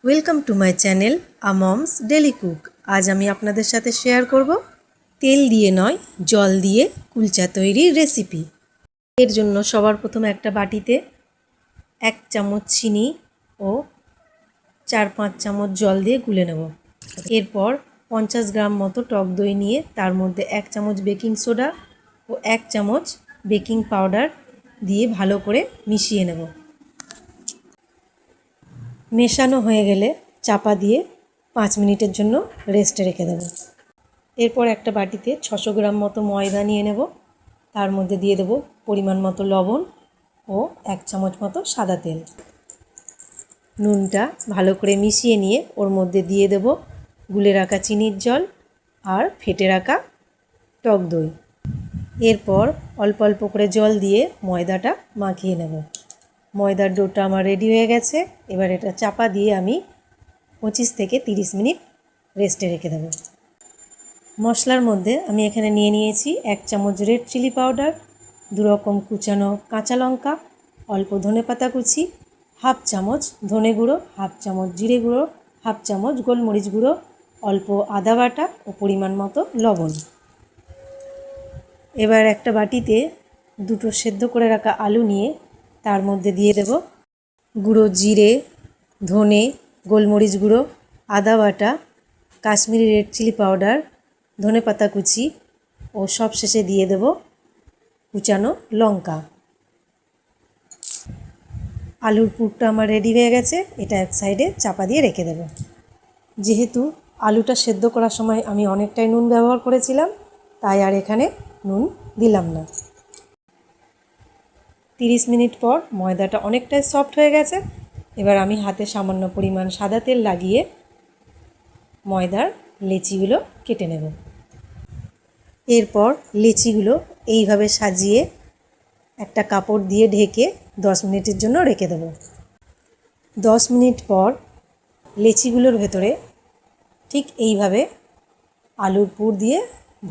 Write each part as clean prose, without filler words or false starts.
Welcome to my channel আমমস daily cook. আজ আমি আপনাদের সাথে শেয়ার করব তেল দিয়ে নয় জল দিয়ে কুলচা তৈরির রেসিপি। এর জন্য সবার প্রথমে একটা বাটিতে 1 চামচ চিনি ও 4-5 চামচ জল দিয়ে গুলে নেব। এরপর 50 গ্রাম মতো টক দই নিয়ে তার মধ্যে 1 চামচ বেকিং সোডা ও 1 চামচ বেকিং পাউডার দিয়ে ভালো করে মিশিয়ে নেব। মেশানো হয়ে গেলে চাপা দিয়ে 5 মিনিটের জন্য রেস্টে রেখে দেব। এরপর একটা বাটিতে 600 গ্রাম মতো ময়দা নিয়ে নেব। তার মধ্যে দিয়ে দেব পরিমাণ মতো লবণ ও 1 চামচ মতো সাদা তেল। নুনটা ভালো করে মিশিয়ে নিয়ে ওর মধ্যে দিয়ে দেব গুলে রাখা চিনির জল আর ফেটে রাখা টক দই। এরপর অল্প অল্প করে জল দিয়ে ময়দাটা মাখিয়ে নেব। ময়দার ডোটা আমার রেডি হয়ে গেছে। এবার এটা চাপা দিয়ে আমি 25 থেকে 30 মিনিট রেস্টে রেখে দেব। মশলার মধ্যে আমি এখানে নিয়ে নিয়েছি 1 চামচ রেড চিলি পাউডার, 2 রকম কুচানো কাঁচা লঙ্কা, অল্প ধনেপাতা কুচি, 1/2 চামচ ধনে গুঁড়ো, 1/2 চামচ জিরে গুঁড়ো, 1/2 চামচ গোলমরিচ গুঁড়ো, অল্প আদা বাটা ও পরিমাণ মতো লবণ। এবার একটা বাটিতে 2টো সেদ্ধ করে রাখা আলু নিয়ে তার মধ্যে দিয়ে দেব গুঁড়ো জিরে, ধনে, গোলমরিচ গুঁড়ো, আদা বাটা, কাশ্মীরি রেড চিলি পাউডার, ধনেপাতা কুচি ও সব শেষে দিয়ে দেব কুচানো লঙ্কা। আলুর পুরটা আমার রেডি হয়ে গেছে। এটা এক সাইডে চাপা দিয়ে রেখে দেব। যেহেতু আলুটা সেদ্ধ করার সময় আমি অনেকটাই নুন ব্যবহার করেছিলাম, তাই আর এখানে নুন দিলাম না। 30 মিনিট পর ময়দাটা অনেকটাই সফট হয়ে গেছে। এবার আমি হাতে সামান্য পরিমাণ সাদা তেল লাগিয়ে ময়দার লেচিগুলো কেটে নেব। এরপর লেচিগুলো এইভাবে সাজিয়ে একটা কাপড় দিয়ে ঢেকে 10 মিনিটের জন্য রেখে দেব। 10 মিনিট পর লেচিগুলোর ভেতরে ঠিক এইভাবে আলুর পুর দিয়ে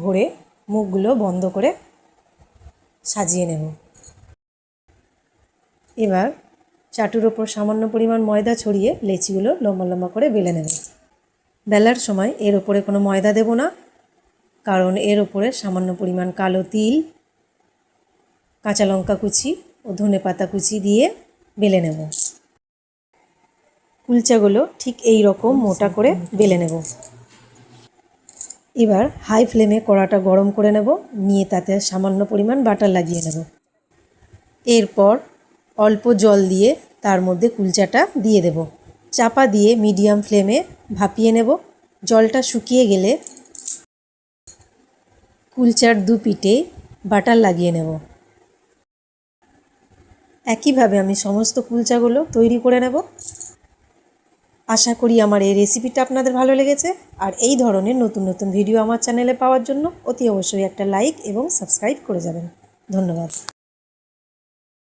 ভরে মুখগুলো বন্ধ করে সাজিয়ে নেব। এবার চাটুর ওপর সামান্য পরিমাণ ময়দা ছড়িয়ে লেচিগুলো লম্বা লম্বা করে বেলে নেব। বেলার সময় এর ওপরে কোনো ময়দা দেব না, কারণ এর ওপরে সামান্য পরিমাণ কালো তিল, কাঁচা লঙ্কা কুচি ও ধনেপাতা কুচি দিয়ে বেলে নেব। কুলচাগুলো ঠিক এই রকম মোটা করে বেলে নেব। এবার হাই ফ্লেমে কড়াটা গরম করে নেব, নিয়ে তাতে সামান্য পরিমাণ বাটার লাগিয়ে নেব। এরপর অল্প জল দিয়ে তার মধ্যে কুলচাটা দিয়ে দেব। চাপা দিয়ে মিডিয়াম ফ্লেমে ভাপিয়ে নেব। জলটা শুকিয়ে গেলে কুলচার 2 পিঠে বাটার লাগিয়ে নেব। একইভাবে আমি সমস্ত কুলচাগুলো তৈরি করে নেব। আশা করি আমার এই রেসিপিটা আপনাদের ভালো লেগেছে। আর এই ধরনের নতুন নতুন ভিডিও আমার চ্যানেলে পাওয়ার জন্য অতি অবশ্যই একটা লাইক এবং সাবস্ক্রাইব করে যাবেন। ধন্যবাদ।